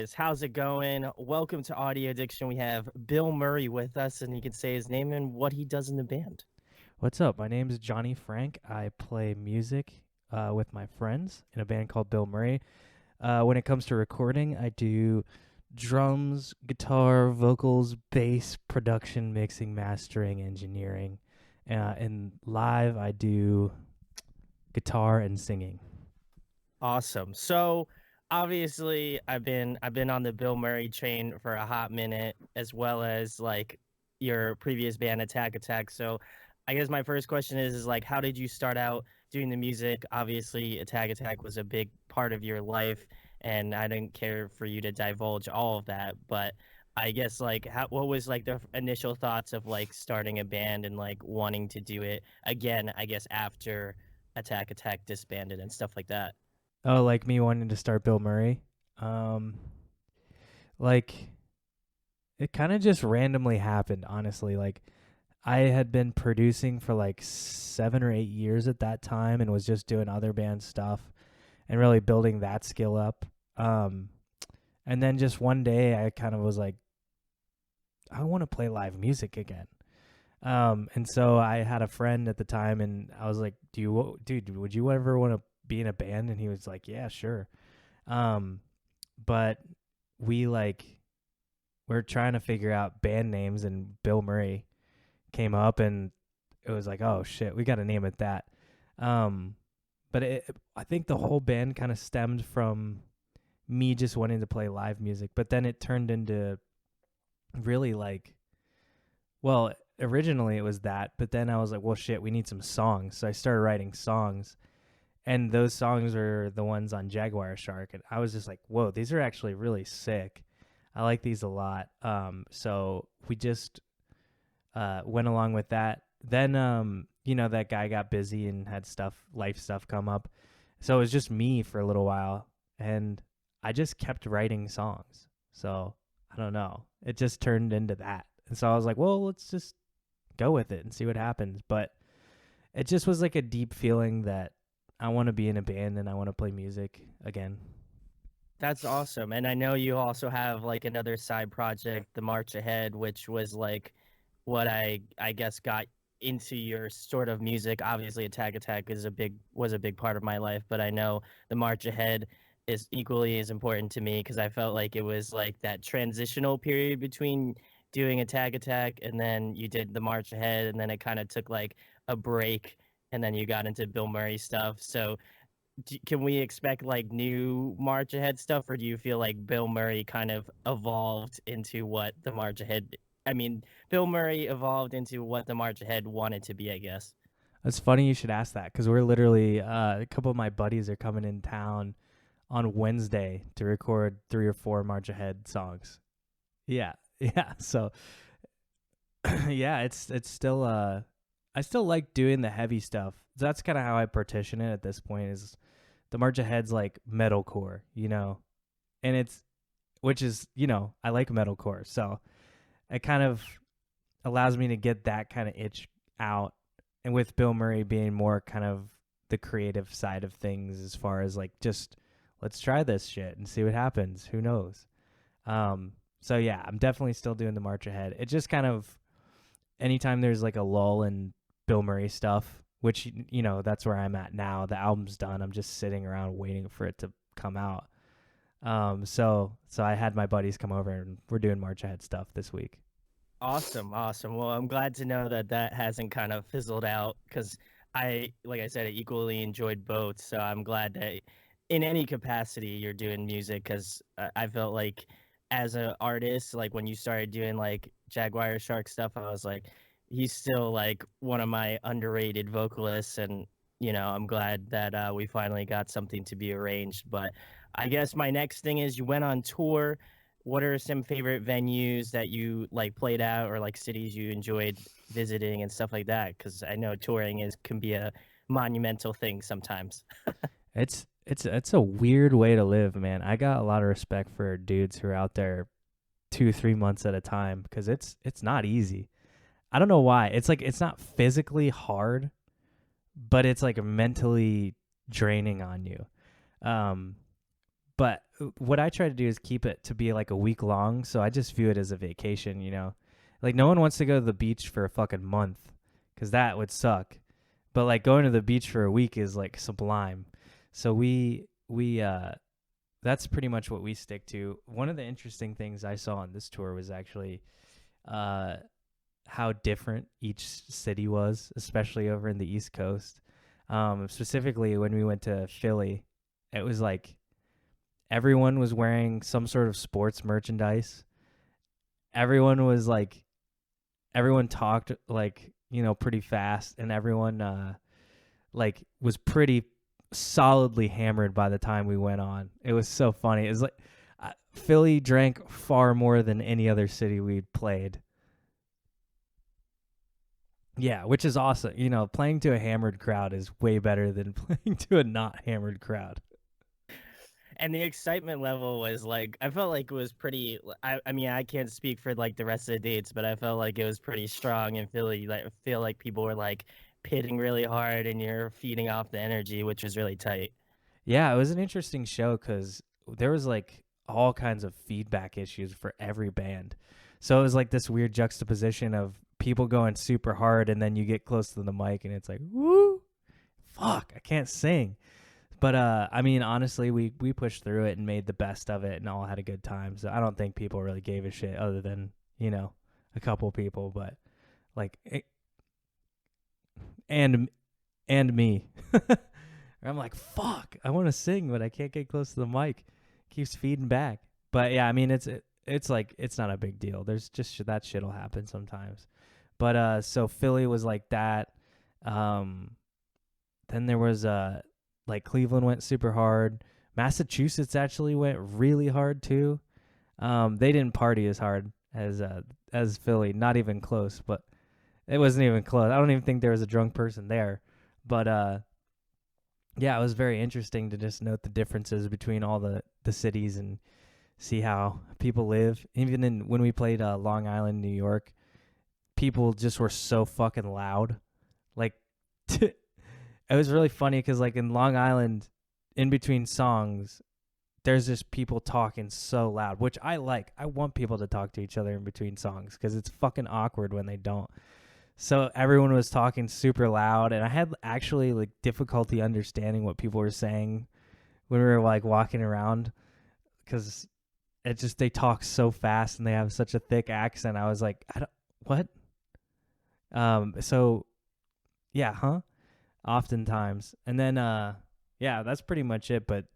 guys? How's it going? Welcome to Audio Addiction. We have Bill Murray with us, and he can say his name and what he does in the band. What's up? My name is Johnny Frank. I play music with my friends in a band called Bilmuri. When it comes to recording, I do drums, guitar, vocals, bass, production, mixing, mastering, engineering. And live, I do guitar and singing. Awesome. So, obviously, I've been on the Bill Murray train for a hot minute, as well as like your previous band, Attack Attack. So, I guess my first question is like, how did you start out doing the music? Obviously, Attack Attack was a big part of your life, and I didn't care for you to divulge all of that, but I guess like what was like the initial thoughts of like starting a band and like wanting to do it again, I guess after Attack Attack disbanded and stuff like that. Oh, like me wanting to start Bill Murray. Um, like it kind of just randomly happened, honestly. Like I had been producing for like 7 or 8 years at that time and was just doing other band stuff and really building that skill up. Um, and then just one day I kind of was like, I want to play live music again. And so I had a friend at the time and I was like, dude, would you ever want to be in a band? And he was like, yeah, sure. Um, but we like, we're trying to figure out band names and Bill Murray came up and it was like, oh shit, we got to name it that. Um, I think the whole band kind of stemmed from me just wanting to play live music, but then it turned into really like, well, originally it was that, but then I was like, well, shit, we need some songs. So I started writing songs, and those songs are the ones on Jaguar Shark, and I was just like, whoa, these are actually really sick. I like these a lot. So we just went along with that. Then, that guy got busy and had life stuff come up. So it was just me for a little while. And I just kept writing songs. So I don't know. It just turned into that. And so I was like, well, let's just go with it and see what happens. But it just was like a deep feeling that I want to be in a band and I want to play music again. That's awesome. And I know you also have like another side project, The March Ahead, which was like what I guess got into your sort of music. Obviously Attack Attack was a big part of my life, but I know The March Ahead is equally as important to me because I felt like it was like that transitional period between doing Attack Attack and then you did The March Ahead and then it kind of took like a break and then you got into Bill Murray stuff. So can we expect like new March Ahead stuff, or do you feel like Bill Murray kind of evolved into what the March Ahead? I mean, Bill Murray evolved into what the March Ahead wanted to be, I guess. It's funny you should ask that because we're literally, a couple of my buddies are coming in town on Wednesday to record 3 or 4 March Ahead songs. Yeah. Yeah. So yeah, it's still I still like doing the heavy stuff. That's kind of how I partition it at this point is the March Ahead's like metalcore, and it's which is, I like metalcore. So it kind of allows me to get that kind of itch out. And with Bill Murray being more kind of the creative side of things as far as like just let's try this shit and see what happens. Who knows? So yeah, I'm definitely still doing the March Ahead. It just kind of anytime there's like a lull in Bill Murray stuff, which that's where I'm at now. The album's done. I'm just sitting around waiting for it to come out. So I had my buddies come over and we're doing March Ahead stuff this week. Awesome, awesome. Well, I'm glad to know that that hasn't kind of fizzled out because like I said, I equally enjoyed both. So I'm glad that in any capacity you're doing music because I felt like as an artist, like when you started doing like Jaguar Shark stuff, I was like, he's still like one of my underrated vocalists, and I'm glad that we finally got something to be arranged. But I guess my next thing is you went on tour. What are some favorite venues that you like played out or like cities you enjoyed visiting and stuff like that? Because I know touring is can be a monumental thing sometimes. It's a weird way to live, man. I got a lot of respect for dudes who are out there 2 3 months at a time because it's not easy. I don't know why. It's like it's not physically hard, but it's like mentally draining on you. Um, But what I try to do is keep it to be like a week long, so I just view it as a vacation, you know. Like no one wants to go to the beach for a fucking month cuz that would suck. But like going to the beach for a week is like sublime. So we that's pretty much what we stick to. One of the interesting things I saw on this tour was actually uh how different each city was, especially over in the East Coast. Specifically when we went to Philly, it was like everyone was wearing some sort of sports merchandise. Everyone was like, everyone talked like, you know, pretty fast, and everyone like was pretty solidly hammered by the time we went on. It was so funny. It was like Philly drank far more than any other city we'd played. Yeah, which is awesome. You know, playing to a hammered crowd is way better than playing to a not hammered crowd. And the excitement level was like, I felt like it was pretty. I mean, I can't speak for like the rest of the dates, but I felt like it was pretty strong in Philly. Like, I feel like people were like pitting really hard, and you're feeding off the energy, which was really tight. Yeah, it was an interesting show because there was like all kinds of feedback issues for every band. So it was like this weird juxtaposition of people going super hard, and then you get close to the mic and it's like, woo, fuck, I can't sing. But I mean, honestly, we pushed through it and made the best of it and all had a good time. So I don't think people really gave a shit other than, you know, a couple people, but like and and me. I'm like, fuck, I want to sing, but I can't get close to the mic. Keeps feeding back. But yeah, I mean, it's like it's not a big deal. There's just that shit'll happen sometimes. But so Philly was like that. Um, then there was like Cleveland went super hard. Massachusetts actually went really hard too. They didn't party as hard as Philly, not even close. But it wasn't even close. I don't even think there was a drunk person there. But yeah, it was very interesting to just note the differences between all the cities and see how people live. Even in when we played Long Island, New York, people just were so fucking loud. Like, it was really funny because like in Long Island, in between songs, there's just people talking so loud, which I like. I want people to talk to each other in between songs because it's fucking awkward when they don't. So everyone was talking super loud, and I had actually like difficulty understanding what people were saying when we were like walking around because it just they talk so fast and they have such a thick accent. I was like, I don't what? So yeah, huh? Oftentimes, and then yeah, that's pretty much it. But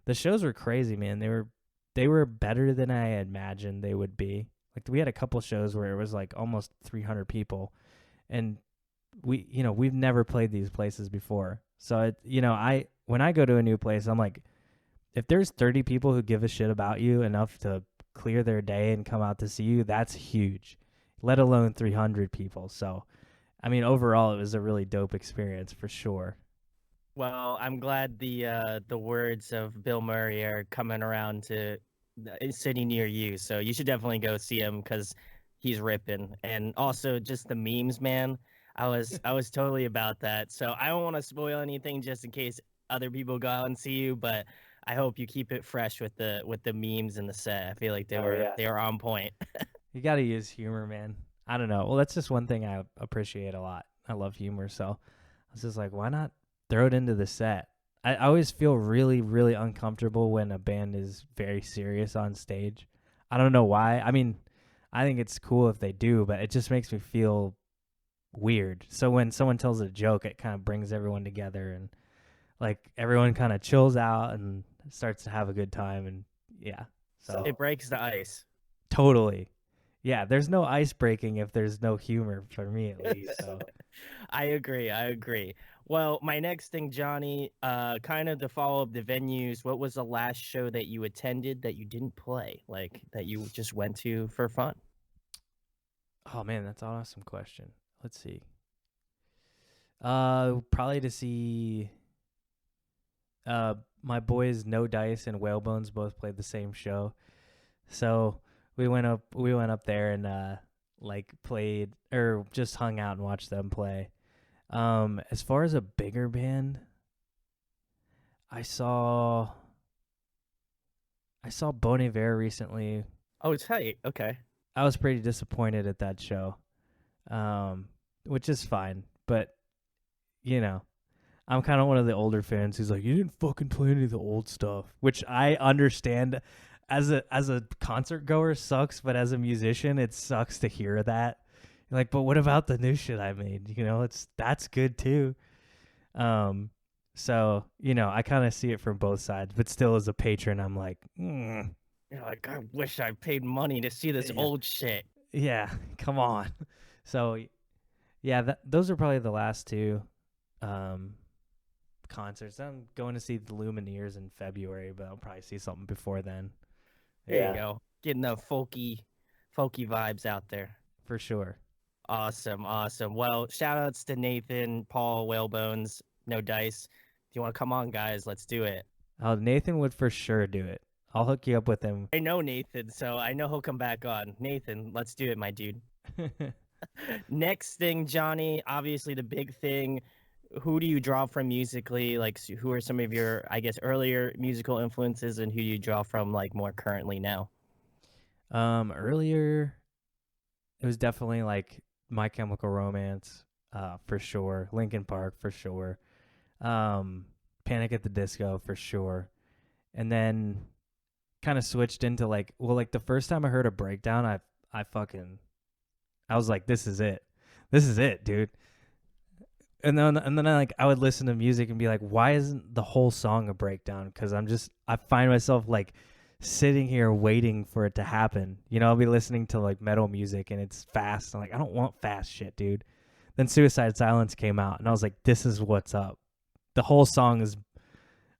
the shows were crazy, man. They were better than I imagined they would be. Like we had a couple shows where it was like almost 300 people. And we've never played these places before. So when I go to a new place, I'm like, if there's 30 people who give a shit about you enough to clear their day and come out to see you, that's huge, let alone 300 people. So, I mean, overall, it was a really dope experience for sure. Well, I'm glad the words of Bill Murray are coming around to a city near you. So you should definitely go see him because he's ripping. And also just the memes, man. I was totally about that. So I don't want to spoil anything just in case other people go out and see you, but I hope you keep it fresh with the memes and the set. I feel like they were on point. You got to use humor, man. I don't know. Well, that's just one thing I appreciate a lot. I love humor. So I was just like, why not throw it into the set? I always feel really, really uncomfortable when a band is very serious on stage. I don't know why. I mean, I think it's cool if they do, but it just makes me feel weird. So when someone tells a joke, it kind of brings everyone together and like everyone kind of chills out and starts to have a good time. And yeah, so It breaks the ice. totally. Yeah, there's no ice breaking if there's no humor for me at least. So I agree. I agree. Well, my next thing, Johnny, kind of to follow up the venues, what was the last show that you attended that you didn't play, like that you just went to for fun? oh man, that's an awesome question. Let's see. Probably to see my boys No Dice and Whalebones both played the same show. So we went up there and like played or just hung out and watched them play. As far as a bigger band, I saw I saw Bon Iver recently. Oh, tight. Okay. I was pretty disappointed at that show, um, which is fine. But you know, I'm kind of one of the older fans who's like, you didn't fucking play any of the old stuff, which I understand. As a concert goer, sucks, but as a musician, it sucks to hear that. Like, but what about the new shit I made? That's good too. Um, so I kind of see it from both sides, but still, as a patron, I'm like, You're like, I wish I paid money to see this yeah, old shit. yeah, come on. So yeah, those are probably the last two um, concerts. I'm going to see the Lumineers in February, but I'll probably see something before then. There you Yeah, go. Getting the folky vibes out there. for sure. Awesome, awesome. Well, shout outs to Nathan, Paul, Whalebones, No Dice. If you want to come on, guys, let's do it. Oh, Nathan would for sure do it. I'll hook you up with him. I know Nathan, so I know he'll come back on. Nathan, let's do it, my dude. Next thing, Johnny, obviously the big thing. Who do you draw from musically? Like, who are some of your, I guess, earlier musical influences, and who do you draw from, like, more currently now? Earlier it was definitely like My Chemical Romance, for sure. Linkin Park for sure. Um, Panic at the Disco for sure. And then kind of switched into like the first time I heard a breakdown, I was like, this is it. This is it, dude. And then I would listen to music and be like, why isn't the whole song a breakdown? Because I find myself like sitting here waiting for it to happen. I'll be listening to like metal music and it's fast. I'm like, I don't want fast shit, dude. Then Suicide Silence came out and I was like, this is what's up. The whole song is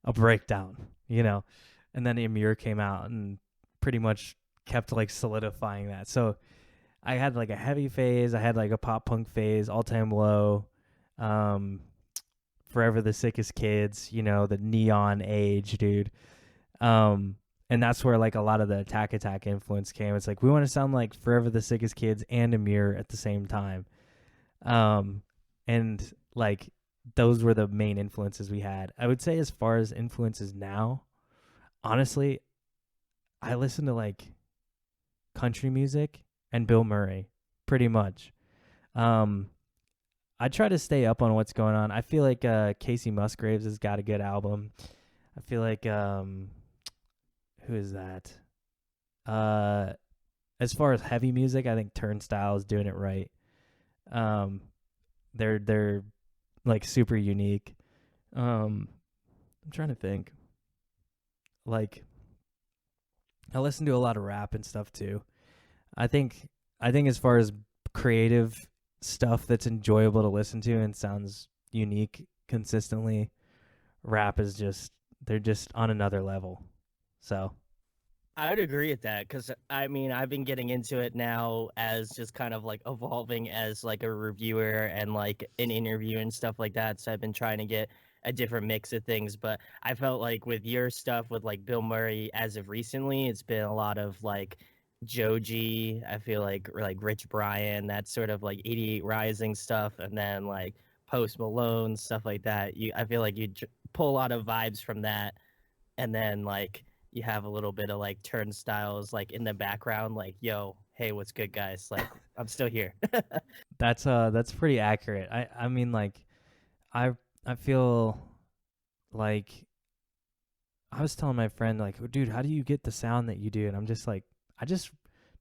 a breakdown. And then Amir came out and pretty much kept like solidifying that. So I had like a heavy phase, I had like a pop punk phase, All Time Low, um, Forever the Sickest Kids, the neon age, dude. Um, and that's where like a lot of the Attack influence came. It's like we want to sound like Forever the Sickest Kids and Amir at the same time. And like those were the main influences we had. I would say as far as influences now, honestly, I listen to like country music and Bill Murray pretty much. Um, I try to stay up on what's going on. I feel like Casey Musgraves has got a good album. I feel like who is that? Uh, as far as heavy music, I think Turnstile is doing it right. Um, they're like super unique. I'm trying to think. Like, I listen to a lot of rap and stuff too. I think I think as far as creative stuff that's enjoyable to listen to and sounds unique consistently, rap is just they're just on another level. So I would agree with that because I mean I've been getting into it now as just kind of like evolving as like a reviewer and like an interview and stuff like that. So I've been trying to get a different mix of things. But I felt like with your stuff with like Bill Murray as of recently, it's been a lot of like Joji. I feel like or like Rich Brian, that sort of like 88 Rising stuff, and then like Post Malone stuff like that. I feel like you pull a lot of vibes from that, and then like you have a little bit of like turnstiles like in the background, like, yo, hey, what's good, guys? Like, I'm still here. that's pretty accurate. I mean like I I feel like I was telling my friend like, oh, dude, how do you get the sound that you do? And I'm just like, I just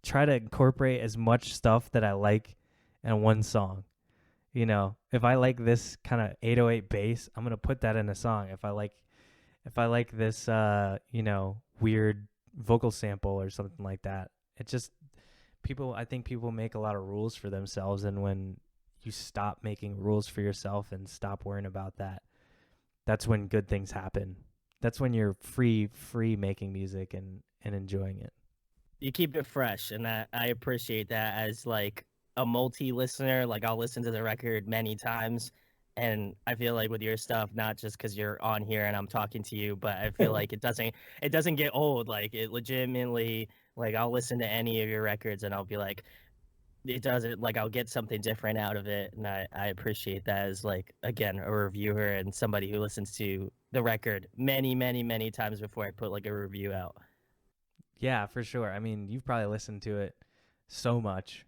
try to incorporate as much stuff that I like in one song. If I like this kind of 808 bass, I'm gonna put that in a song. If I like this weird vocal sample or something like that, it just I think people make a lot of rules for themselves, and when you stop making rules for yourself and stop worrying about that, that's when good things happen. That's when you're free making music and enjoying it. You keep it fresh, and I appreciate that as like a multi listener. Like, I'll listen to the record many times. And I feel like with your stuff, not just because you're on here and I'm talking to you, but I feel like it doesn't get old. Like, it legitimately, like, I'll listen to any of your records and I'll be like, it doesn't, like, I'll get something different out of it, and I appreciate that as like, again, a reviewer and somebody who listens to the record many times before I put like a review out. Yeah, for sure. I mean, you've probably listened to it so much.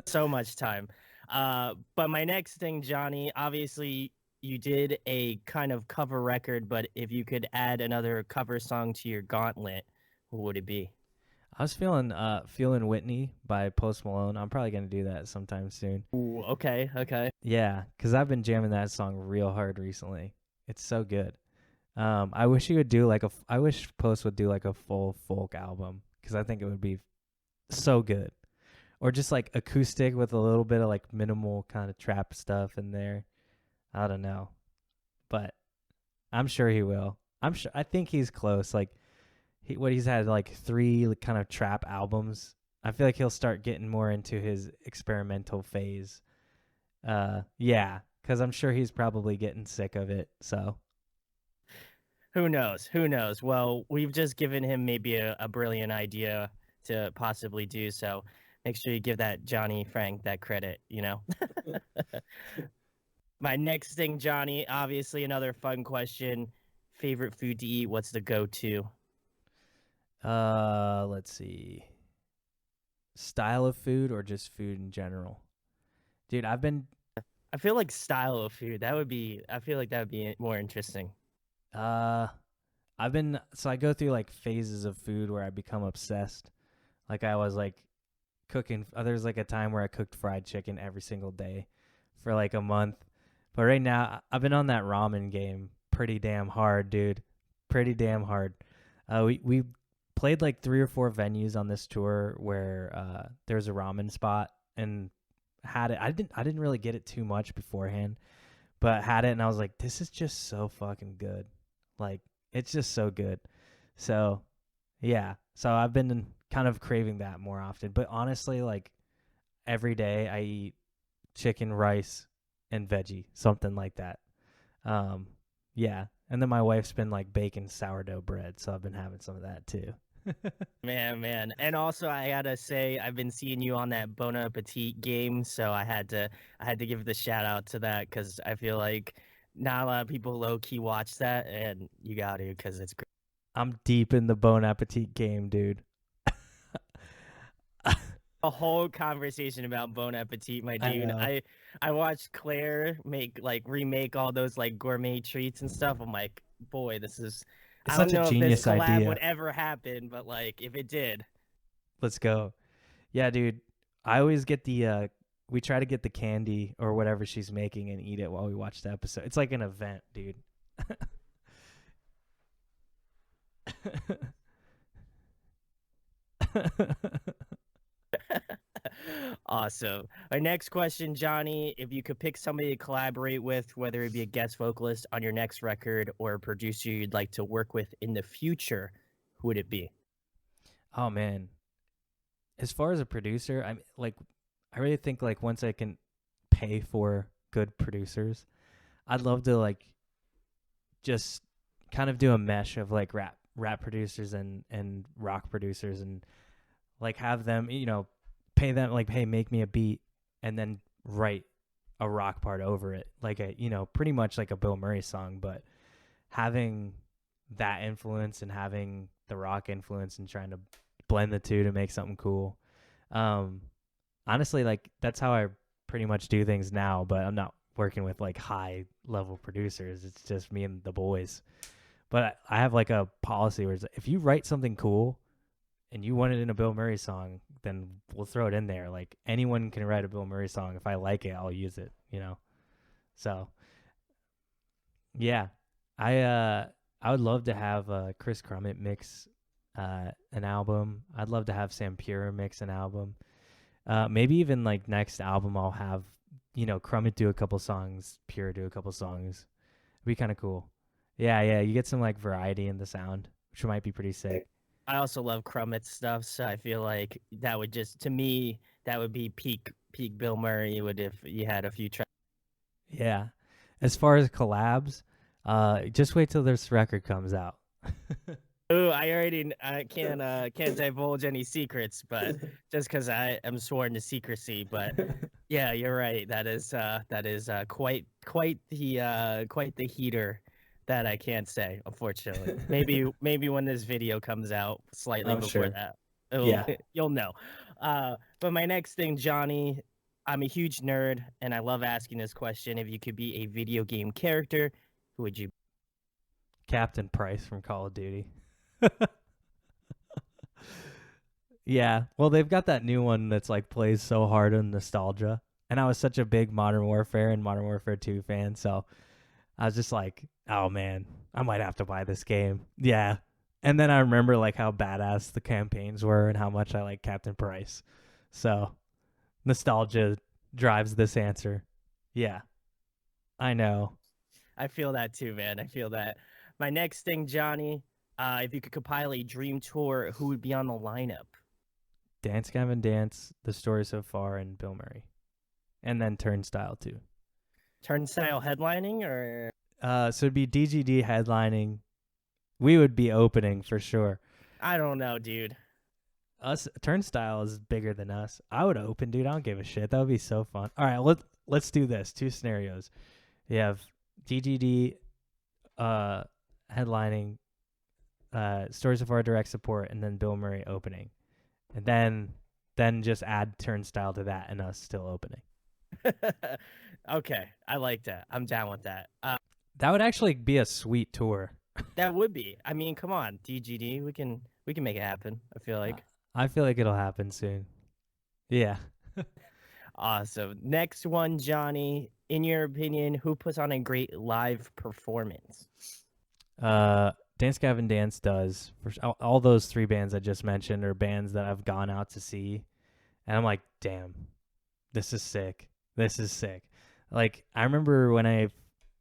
So much time. But my next thing, Johnny, obviously you did a kind of cover record, but if you could add another cover song to your gauntlet, what would it be? I was feeling Whitney by Post Malone. I'm probably gonna do that sometime soon. Ooh, okay, okay. Yeah, because I've been jamming that song real hard recently. It's so good. I wish he would do like I wish Post would do like a full folk album because I think it would be so good. Or just like acoustic with a little bit of like minimal kind of trap stuff in there. I don't know, but I'm sure he will. I'm sure. I think he's close. Like he's had like three kind of trap albums. I feel like he'll start getting more into his experimental phase. Yeah, because I'm sure he's probably getting sick of it. So Who knows? Who knows? Well, we've just given him maybe a brilliant idea to possibly do so. Make sure you give that Johnny Frank that credit, you know? My next thing, Johnny, obviously another fun question. Favorite food to eat? What's the go-to? let's see. Style of food or just food in general? Dude, I feel like style of food. I feel like that would be more interesting. uh I go through like phases of food where I become obsessed. Like I was like cooking there's like a time where I cooked fried chicken every single day for like a month. But right now I've been on that ramen game pretty damn hard, dude. Pretty damn hard. We played like 3 or 4 venues on this tour where there's a ramen spot and had it. I didn't really get it too much beforehand, but had it and I was like, this is just so fucking good. Like it's just so good. So yeah. So I've been kind of craving that more often. But honestly, like every day I eat chicken, rice, and veggie, something like that. Um, yeah. And then my wife's been like baking sourdough bread, so I've been having some of that too. Man. And also I gotta say, I've been seeing you on that Bon Appetit game, so I had to give the shout out to that because I feel like not a lot of people low key watch that, and you got to because it's great. I'm deep in the Bon Appetit game, dude. A whole conversation about Bon Appetit, my I dude. know. I watched Claire remake all those like gourmet treats and stuff. I'm like, boy, this is. It's I don't such a know if this genius collab would idea. ever happen, but like if it did, Let's go. Yeah, dude. I always get we try to get the candy or whatever she's making and eat it while we watch the episode. It's like an event, dude. awesome. Our next question, Johnny, if you could pick somebody to collaborate with, whether it be a guest vocalist on your next record or a producer you'd like to work with in the future, who would it be? Oh man. As far as a producer, I really think like once I can pay for good producers, I'd love to like just kind of do a mesh of like rap producers and rock producers and like have them, pay them like, hey, make me a beat and then write a rock part over it. Like pretty much like a Bill Murray song, but having that influence and having the rock influence and trying to blend the two to make something cool. Um, honestly, like that's how I pretty much do things now, but I'm not working with like high level producers. It's just me and the boys. But I have like a policy where it's like, if you write something cool and you want it in a Bill Murray song, then we'll throw it in there. Like anyone can write a Bill Murray song. If I like it, I'll use it. So yeah, I would love to have Chris Crummett mix an album. I'd love to have Sam Pura mix an album. Maybe even like next album I'll have Crummett do a couple songs, Pura do a couple songs. It'd be kind of cool. Yeah, yeah, you get some like variety in the sound, which might be pretty sick. I also love Crummit's stuff, so I feel like that would just to me that would be peak Bill Murray would if you had a few tracks. Yeah. As far as collabs, just wait till this record comes out. Oh, I can't divulge any secrets, but just because I am sworn to secrecy. But yeah, you're right. That is quite the heater That I can't say, unfortunately. Maybe when this video comes out slightly I'm before sure. that, Yeah. you'll know. But my next thing, Johnny, I'm a huge nerd, and I love asking this question. If you could be a video game character, who would you be? Captain Price from Call of Duty. Yeah. Well, they've got that new one that's like plays so hard on nostalgia. And I was such a big Modern Warfare and Modern Warfare 2 fan, so I was just like, "Oh man, I might have to buy this game." Yeah. And then I remember like how badass the campaigns were and how much I like Captain Price. So, nostalgia drives this answer. Yeah. I know. I feel that too, man. I feel that. My next thing, Johnny, if you could compile a dream tour, who would be on the lineup? Dance Gavin Dance, The Story So Far, and Bill Murray. And then Turnstile too. Turnstile headlining or So it'd be DGD headlining. We would be opening for sure. I don't know, dude. Us Turnstile is bigger than us. I would open, dude. I don't give a shit. That would be so fun. All right, let's do this. Two scenarios. You have DGD headlining, Story So Far direct support, and then Bill Murray opening. And then just add Turnstile to that and us still opening. Okay, I like that. I'm down with that. That would actually be a sweet tour. That would be. I mean, come on, DGD. We can make it happen. I feel like. I feel like it'll happen soon. Yeah. Awesome. Next one, Johnny. In your opinion, who puts on a great live performance? Dance Gavin Dance does. For all those three bands I just mentioned are bands that I've gone out to see, and I'm like, damn, this is sick. This is sick. Like, I remember when I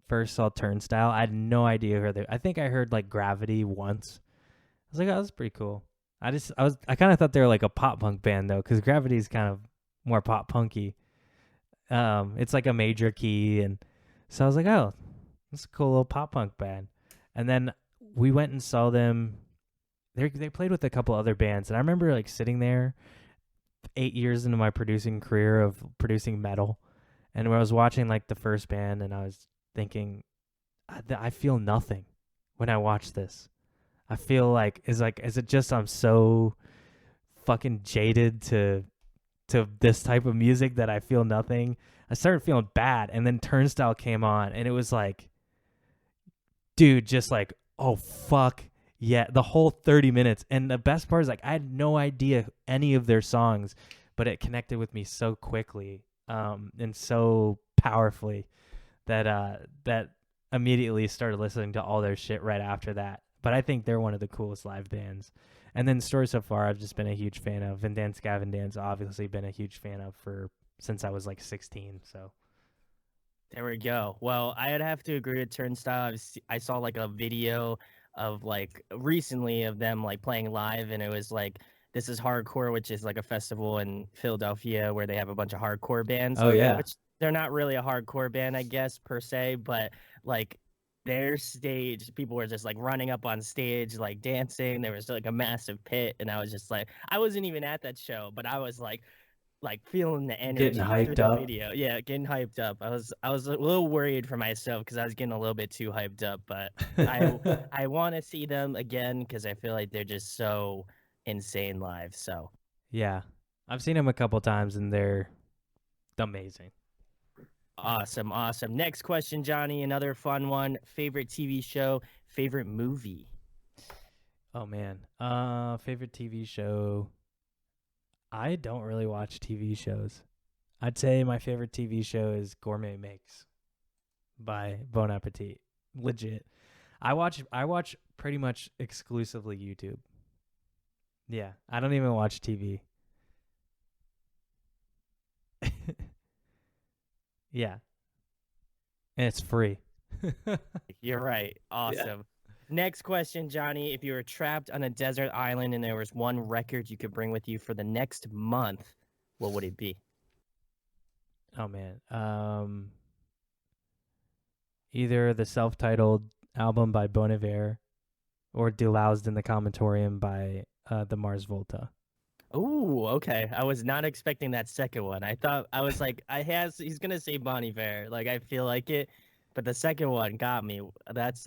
first saw Turnstile, I had no idea who they. I think I heard like Gravity once. I was like, oh, that's pretty cool. I kind of thought they were like a pop punk band though, because Gravity's kind of more pop punky. It's like a major key, and so I was like, oh, that's a cool little pop punk band. And then we went and saw them. They played with a couple other bands, and I remember like sitting there 8 years into my producing career of producing metal, and when I was watching like the first band, and I was thinking, I feel nothing when I watch this. I feel like is it just I'm so fucking jaded to this type of music that I feel nothing. I started feeling bad, and then Turnstile came on, and it was like, dude, just like, oh fuck yeah, the whole 30 minutes. And the best part is like I had no idea any of their songs, but it connected with me so quickly, and so powerfully that immediately started listening to all their shit right after that. But I think they're one of the coolest live bands. And then Story So Far, I've just been a huge fan of. And Dance Gavin Dance, obviously been a huge fan of since I was like 16. So there we go. Well, I'd have to agree with Turnstile. I saw like a video of like recently of them like playing live, and it was like This Is Hardcore, which is like a festival in Philadelphia where they have a bunch of hardcore bands. Oh yeah. Which they're not really a hardcore band, I guess, per se, but like their stage, people were just like running up on stage, like dancing. There was like a massive pit, and I was just like, I wasn't even at that show, but I was like feeling the energy Getting hyped through the up. video. Yeah, getting hyped up. I was a little worried for myself because I was getting a little bit too hyped up, but I want to see them again because I feel like they're just so insane live. So yeah, I've seen them a couple times, and they're amazing. awesome. Next question, Johnny. Another fun one. Favorite TV show, favorite movie. Oh man, favorite TV show. I don't really watch TV shows. I'd say my favorite TV show is Gourmet Makes by Bon Appetit. Legit. I watch pretty much exclusively YouTube. Yeah, I don't even watch TV. Yeah. And it's free. You're right. Awesome. Next question, Johnny. If you were trapped on a desert island and there was one record you could bring with you for the next month, what would it be? Oh man. Either the self-titled album by Bon Iver or Deloused in the Comatorium by the Mars Volta. Oh, okay. I was not expecting that second one. I thought I was like, he's gonna say Bon Iver. Like I feel like it. but the second one got me. That's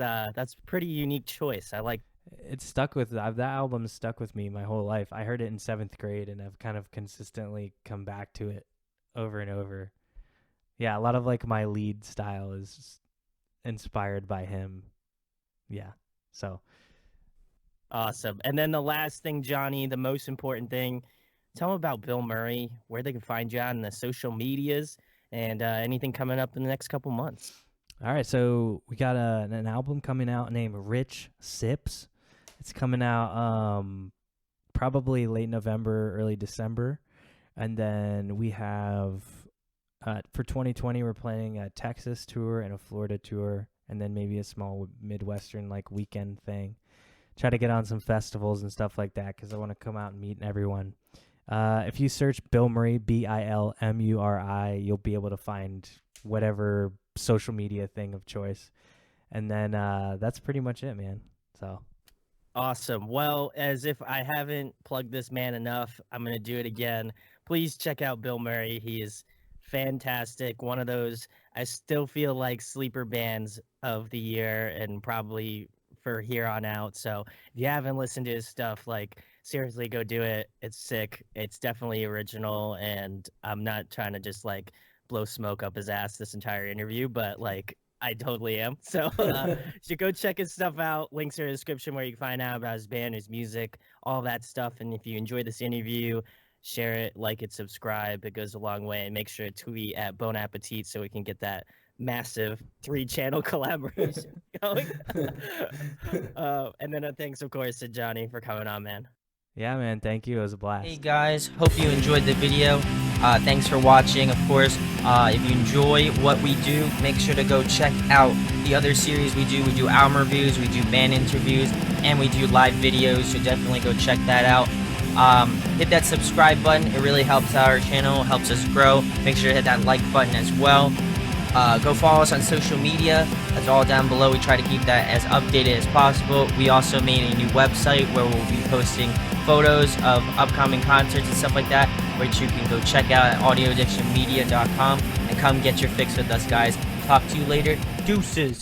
pretty unique choice. I like. It stuck with that album stuck with me my whole life. I heard it in 7th grade, and I've kind of consistently come back to it over and over. Yeah, a lot of like my lead style is inspired by him. Yeah. So Awesome. And then the last thing, Johnny, the most important thing, tell them about Bilmuri, where they can find you on the social medias, and anything coming up in the next couple months. all right, so we got an album coming out named Rich Sips. It's coming out probably late November, early December. And then we have for 2020 we're planning a Texas tour and a Florida tour, and then maybe a small Midwestern like weekend thing. Try to get on some festivals and stuff like that because I want to come out and meet everyone. If you search Bilmuri, Bilmuri, you'll be able to find whatever social media thing of choice. And then that's pretty much it, man. So Awesome. Well, as if I haven't plugged this man enough, I'm going to do it again. Please check out Bilmuri. He is fantastic. One of those, I still feel like sleeper bands of the year and probably for here on out. So if you haven't listened to his stuff, like seriously, go do it. It's sick. It's definitely original. And I'm not trying to just like blow smoke up his ass this entire interview, but like I totally am. So you should go check his stuff out. Links are in the description where you can find out about his band, his music, all that stuff. And if you enjoyed this interview, share it, like it, subscribe. It goes a long way. And make sure to tweet at Bon Appetit so we can get that massive 3-channel collaboration going. And then thanks, of course, to Johnny for coming on, man. yeah, man, thank you. It was a blast. Hey guys, hope you enjoyed the video. Thanks for watching. Of course, if you enjoy what we do, make sure to go check out the other series we do. We do album reviews, we do band interviews, and we do live videos, so definitely go check that out. Hit that subscribe button. It really helps our channel, helps us grow. Make sure to hit that like button as well. Go follow us on social media. That's all down below. We try to keep that as updated as possible. We also made a new website where we'll be posting photos of upcoming concerts and stuff like that, which you can go check out at audioaddictionmedia.com and come get your fix with us, guys. Talk to you later. Deuces.